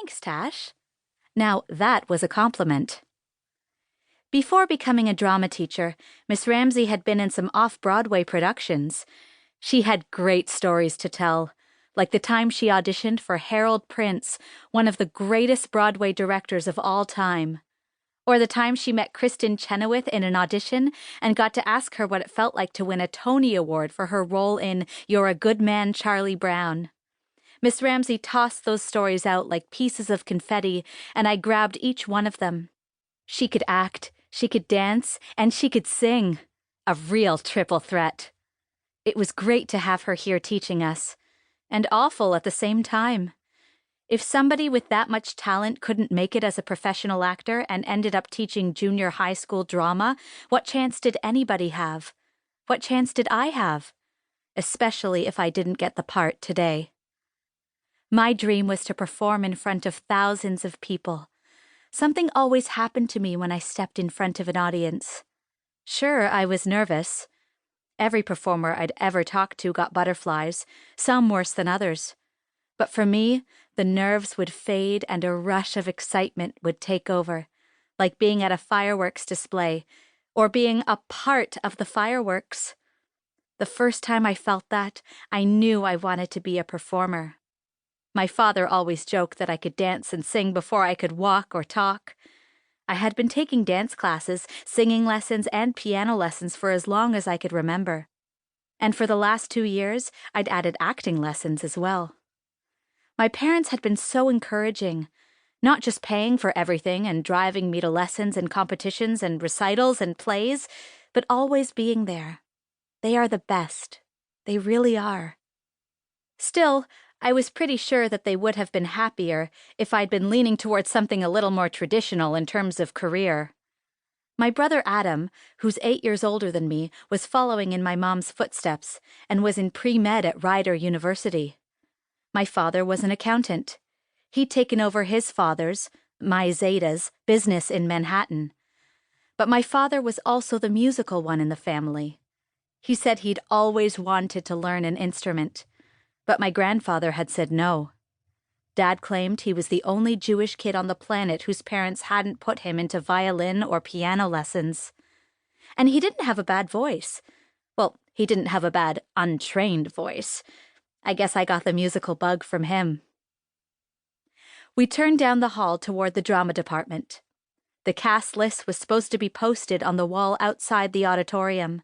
Thanks, Tash. Now, that was a compliment. Before becoming a drama teacher, Miss Ramsey had been in some off-Broadway productions. She had great stories to tell, like the time she auditioned for Harold Prince, one of the greatest Broadway directors of all time. Or the time she met Kristen Chenoweth in an audition and got to ask her what it felt like to win a Tony Award for her role in You're a Good Man, Charlie Brown. Miss Ramsey tossed those stories out like pieces of confetti, and I grabbed each one of them. She could act, she could dance, and she could sing. A real triple threat. It was great to have her here teaching us, and awful at the same time. If somebody with that much talent couldn't make it as a professional actor and ended up teaching junior high school drama, what chance did anybody have? What chance did I have? Especially if I didn't get the part today. My dream was to perform in front of thousands of people. Something always happened to me when I stepped in front of an audience. Sure, I was nervous. Every performer I'd ever talked to got butterflies, some worse than others. But for me, the nerves would fade and a rush of excitement would take over, like being at a fireworks display, or being a part of the fireworks. The first time I felt that, I knew I wanted to be a performer. My father always joked that I could dance and sing before I could walk or talk. I had been taking dance classes, singing lessons, and piano lessons for as long as I could remember. And for the last 2 years, I'd added acting lessons as well. My parents had been so encouraging, not just paying for everything and driving me to lessons and competitions and recitals and plays, but always being there. They are the best. They really are. Still, I was pretty sure that they would have been happier if I'd been leaning towards something a little more traditional in terms of career. My brother Adam, who's 8 years older than me, was following in my mom's footsteps and was in pre-med at Rider University. My father was an accountant. He'd taken over his father's, my Zeta's, business in Manhattan. But my father was also the musical one in the family. He said he'd always wanted to learn an instrument, but my grandfather had said no. Dad claimed he was the only Jewish kid on the planet whose parents hadn't put him into violin or piano lessons. And he didn't have a bad voice. Well, he didn't have a bad, untrained voice. I guess I got the musical bug from him. We turned down the hall toward the drama department. The cast list was supposed to be posted on the wall outside the auditorium.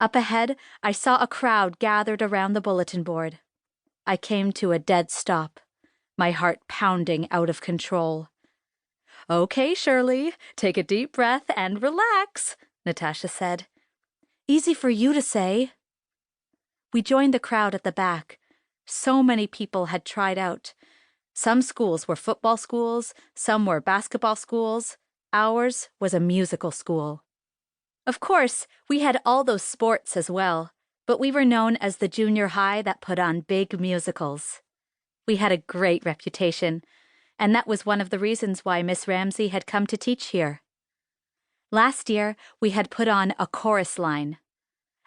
Up ahead, I saw a crowd gathered around the bulletin board. I came to a dead stop, my heart pounding out of control. "Okay, Shirley, take a deep breath and relax," Natasha said. "Easy for you to say." We joined the crowd at the back. So many people had tried out. Some schools were football schools, some were basketball schools. Ours was a musical school. Of course, we had all those sports as well, but we were known as the junior high that put on big musicals. We had a great reputation, and that was one of the reasons why Miss Ramsey had come to teach here. Last year, we had put on a chorus line.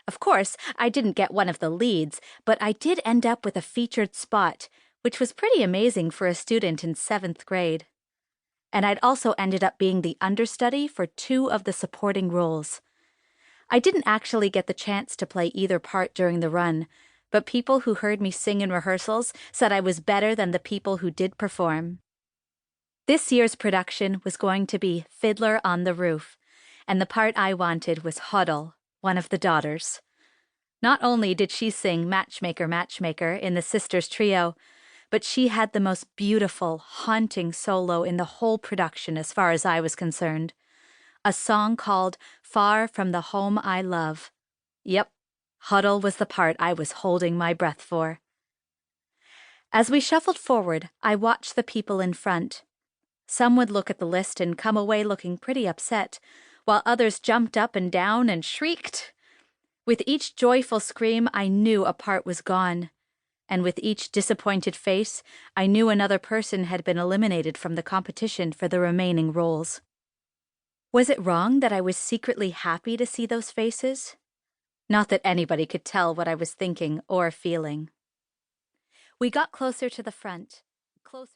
Of course, I didn't get one of the leads, but I did end up with a featured spot, which was pretty amazing for a student in 7th grade. And I'd also ended up being the understudy for 2 of the supporting roles. I didn't actually get the chance to play either part during the run, but people who heard me sing in rehearsals said I was better than the people who did perform. This year's production was going to be Fiddler on the Roof, and the part I wanted was Huddle, one of the daughters. Not only did she sing Matchmaker, Matchmaker in the Sisters Trio, but she had the most beautiful, haunting solo in the whole production as far as I was concerned. A song called Far from the Home I Love. Yep, Huddle was the part I was holding my breath for. As we shuffled forward, I watched the people in front. Some would look at the list and come away looking pretty upset, while others jumped up and down and shrieked. With each joyful scream, I knew a part was gone. And with each disappointed face, I knew another person had been eliminated from the competition for the remaining roles. Was it wrong that I was secretly happy to see those faces? Not that anybody could tell what I was thinking or feeling. We got closer to the front, closer.